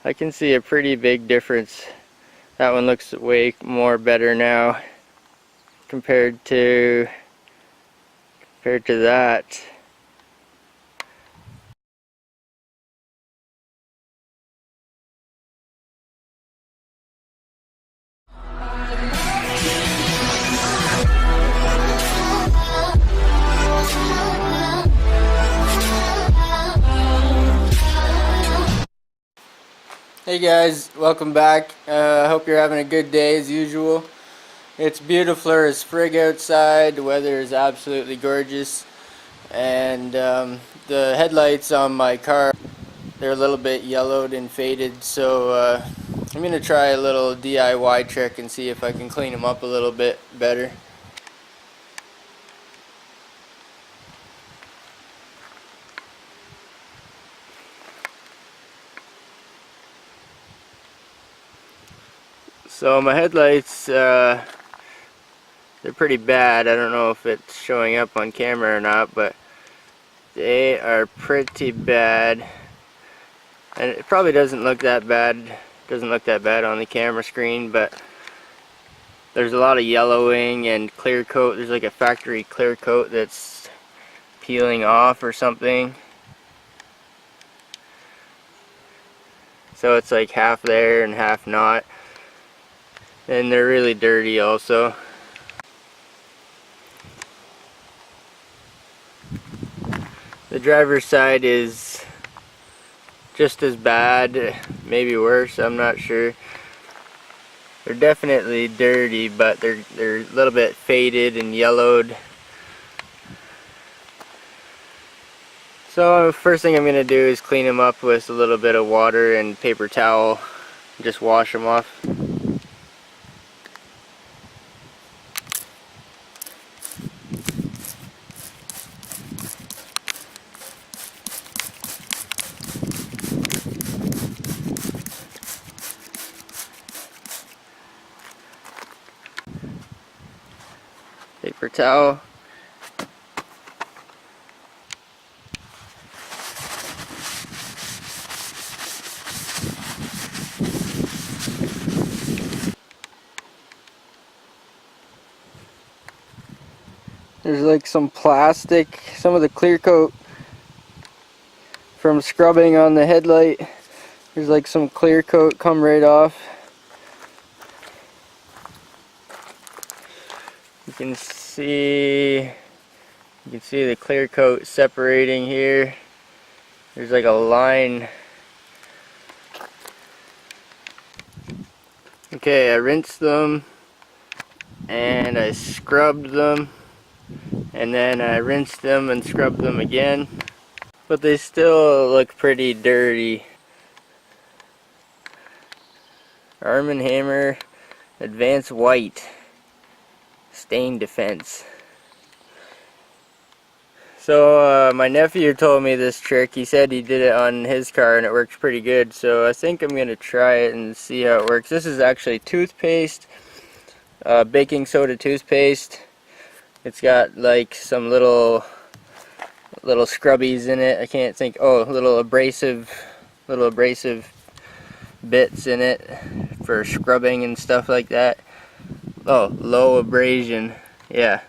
I can see a pretty big difference. That one looks way more better now compared to that. Hey guys, welcome back. I hope you're having a good day as usual. It's beautiful as frig outside. The weather is absolutely gorgeous, and the headlights on my car, they're a little bit yellowed and faded, so I'm gonna try a little DIY trick and see if I can clean them up a little bit better. So my headlights, they're pretty bad. I don't know if it's showing up on camera or not, but they are pretty bad. And it probably doesn't look that bad. Doesn't look that bad on the camera screen, but there's a lot of yellowing and clear coat. There's like a factory clear coat that's peeling off or something. So it's like half there and half not. And they're really dirty also. The driver's side is just as bad, maybe worse, I'm not sure. They're definitely dirty, but they're a little bit faded and yellowed. So first thing I'm going to do is clean them up with a little bit of water and paper towel. Just wash them off. Paper towel. There's like some plastic, some of the clear coat from scrubbing on the headlight. There's like some clear coat come right off. You can see the clear coat separating here. There's like a line. Okay, I rinsed them and I scrubbed them, and then I rinsed them and scrubbed them again, but they still look pretty dirty. Arm & Hammer Advanced White Stain Defense. So my nephew told me this trick. He said he did it on his car and it works pretty good, so I think I'm gonna try it and see how it works. This is actually toothpaste, baking soda toothpaste. It's got like some little scrubbies in it. I can't think. Oh, little abrasive bits in it for scrubbing and stuff like that. Oh, low abrasion. Yeah,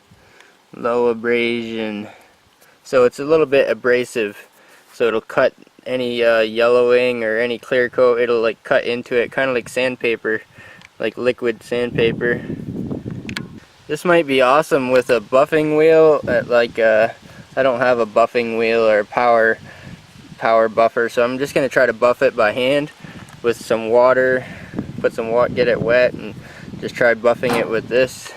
low abrasion. So it's a little bit abrasive, so it'll cut any yellowing or any clear coat. It'll like cut into it, kind of like sandpaper, like liquid sandpaper. This might be awesome with a buffing wheel. I don't have a buffing wheel or power buffer, so I'm just gonna try to buff it by hand with some water. Put some water, get it wet, and just try buffing it with this.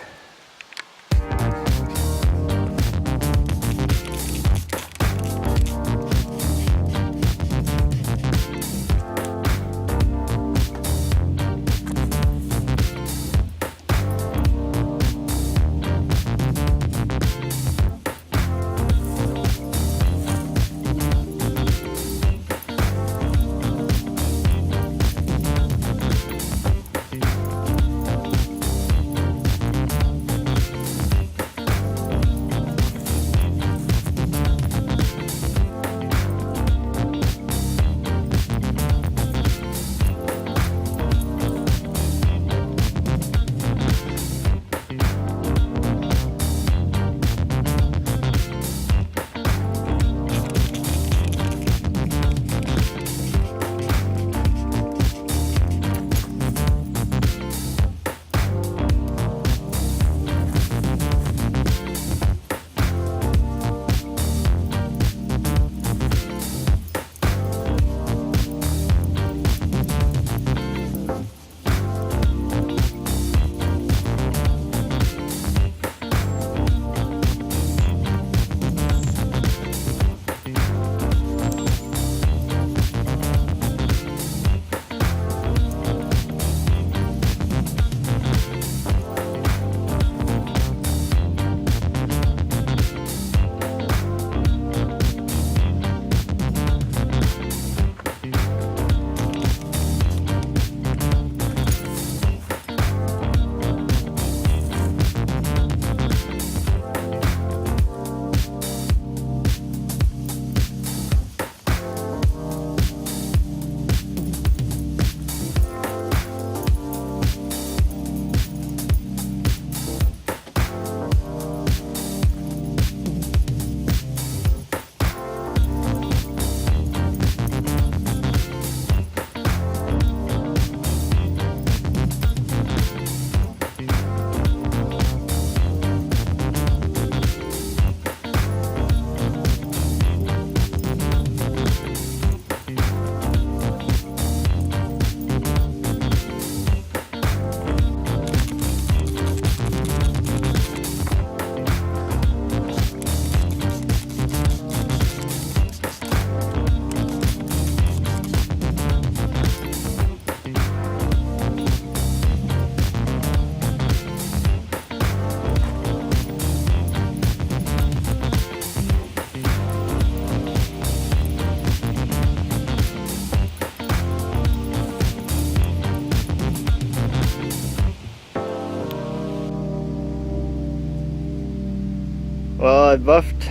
Well, I buffed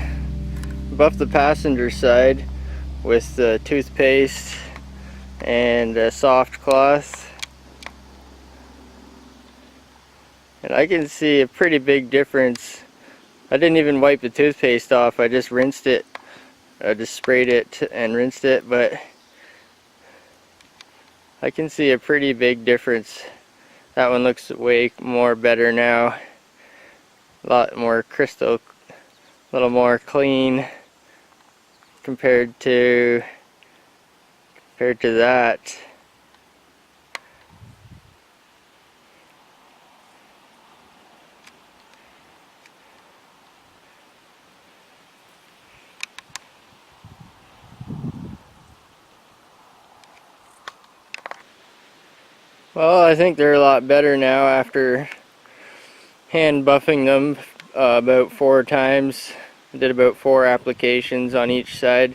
the passenger side with the toothpaste and a soft cloth, and I can see a pretty big difference. I didn't even wipe the toothpaste off, I just rinsed it. I just sprayed it and rinsed it, but I can see a pretty big difference. That one looks way more better now. A lot more crystal, a little more clean compared to that. Well, I think they're a lot better now after hand buffing them about 4 times. I did about 4 applications on each side,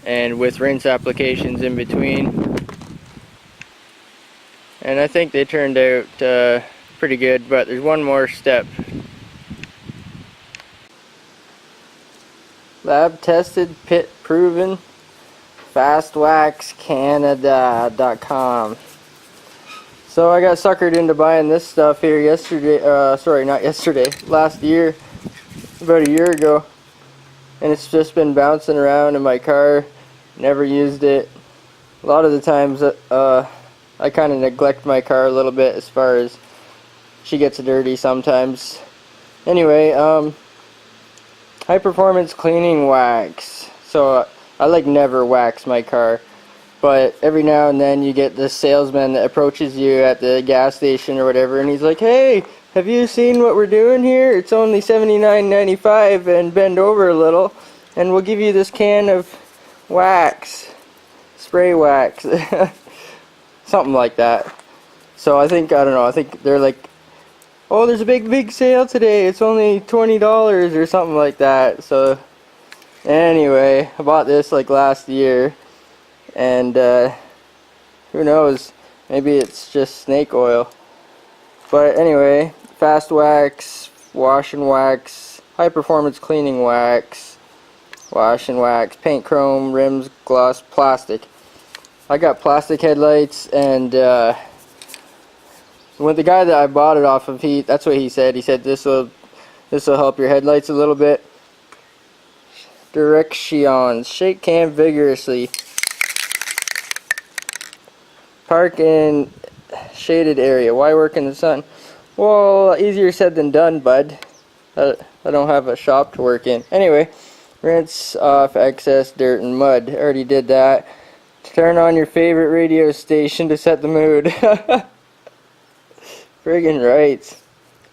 and with rinse applications in between. And I think they turned out pretty good, but there's one more step. Lab tested, pit proven, fastwaxcanada.com. So I got suckered into buying this stuff here yesterday, sorry, not yesterday, last year, about a year ago. And it's just been bouncing around in my car, never used it. A lot of the times I kind of neglect my car a little bit as far as she gets dirty sometimes. Anyway, high performance cleaning wax. So I like never wax my car. But every now and then you get this salesman that approaches you at the gas station or whatever, and he's like, "Hey, have you seen what we're doing here? It's only $79.95 and bend over a little, and we'll give you this can of wax, spray wax," something like that. So I don't know, I think they're like, "Oh, there's a big sale today. It's only $20 or something like that." So anyway, I bought this like last year. And who knows, maybe it's just snake oil. But anyway, fast wax, wash and wax, high performance cleaning wax, wash and wax, paint, chrome, rims, gloss, plastic. I got plastic headlights, and with the guy that I bought it off of, that's what he said. He said this will help your headlights a little bit. Directions: shake can vigorously. Park in shaded area. Why work in the sun? Well, easier said than done, bud. I don't have a shop to work in. Anyway, rinse off excess dirt and mud. I already did that. Turn on your favorite radio station to set the mood. Friggin' right.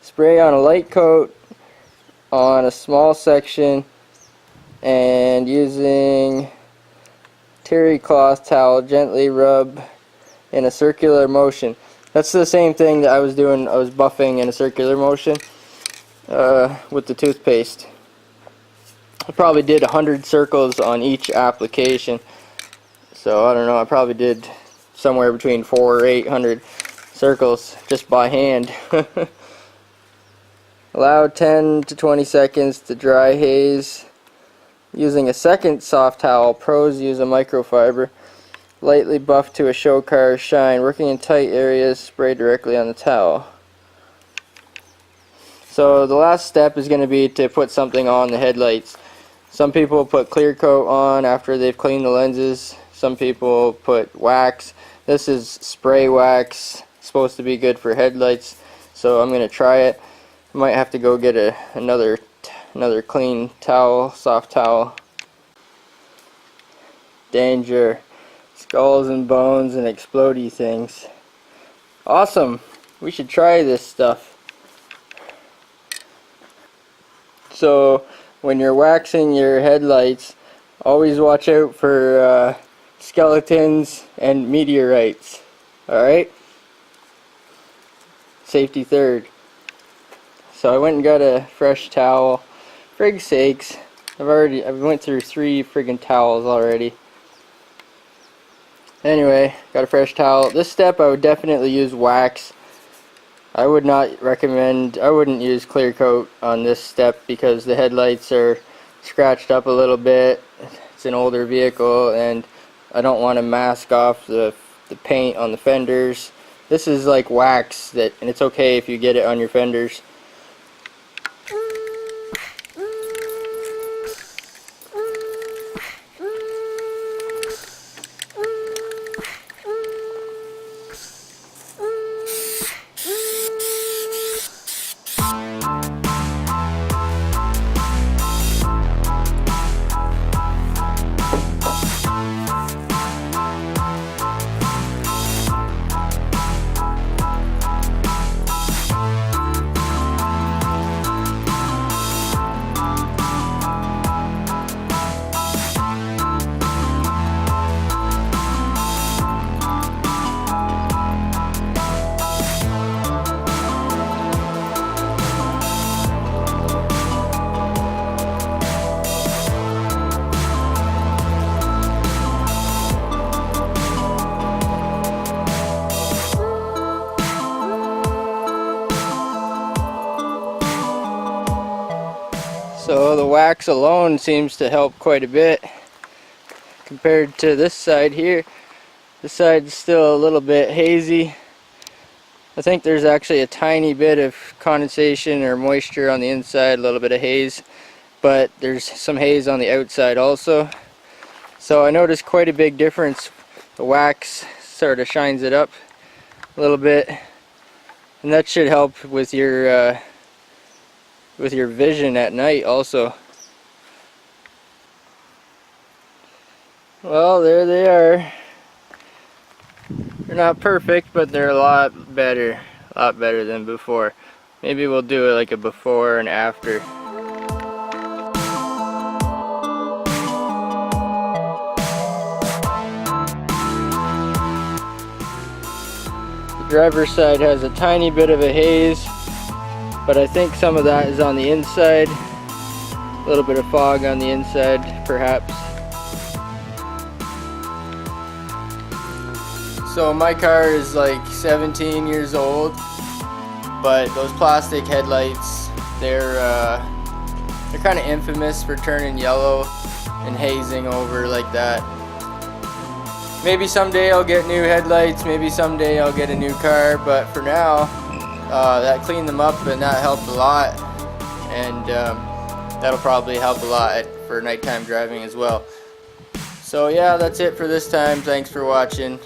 Spray on a light coat on a small section, and using terry cloth towel, gently rub in a circular motion. That's the same thing that I was doing. I was buffing in a circular motion with the toothpaste. I probably did 100 circles on each application. So I don't know, I probably did somewhere between 400 or 800 circles just by hand. Allow 10 to 20 seconds to dry haze. Using a second soft towel, pros use a microfiber. Lightly buff to a show car shine. Working in tight areas, spray directly on the towel. So the last step is going to be to put something on the headlights. Some people put clear coat on after they've cleaned the lenses. Some people put wax. This is spray wax. It's supposed to be good for headlights. So I'm going to try it. I might have to go get another clean towel, soft towel. Danger. Skulls and bones and explodey things. Awesome. We should try this stuff. So when you're waxing your headlights, always watch out for skeletons and meteorites. Alright? Safety third. So I went and got a fresh towel. Frig's sakes. I went through 3 friggin' towels already. Anyway, got a fresh towel. This step I would definitely use wax. I would not recommend, I wouldn't use clear coat on this step because the headlights are scratched up a little bit. It's an older vehicle and I don't want to mask off the paint on the fenders. This is like wax, and it's okay if you get it on your fenders. So the wax alone seems to help quite a bit compared to this side here. This side's still a little bit hazy. I think there's actually a tiny bit of condensation or moisture on the inside, a little bit of haze, but there's some haze on the outside also. So I noticed quite a big difference. The wax sort of shines it up a little bit, and that should help with your vision at night also. Well, there they are. They're not perfect, but they're a lot better than before. Maybe we'll do it like a before and after. The driver's side has a tiny bit of a haze, but I think some of that is on the inside. A little bit of fog on the inside, perhaps. So my car is like 17 years old, but those plastic headlights, they're kind of infamous for turning yellow and hazing over like that. Maybe someday I'll get new headlights, maybe someday I'll get a new car, but for now, that cleaned them up and that helped a lot, and that'll probably help a lot for nighttime driving as well. So yeah, that's it for this time. Thanks for watching.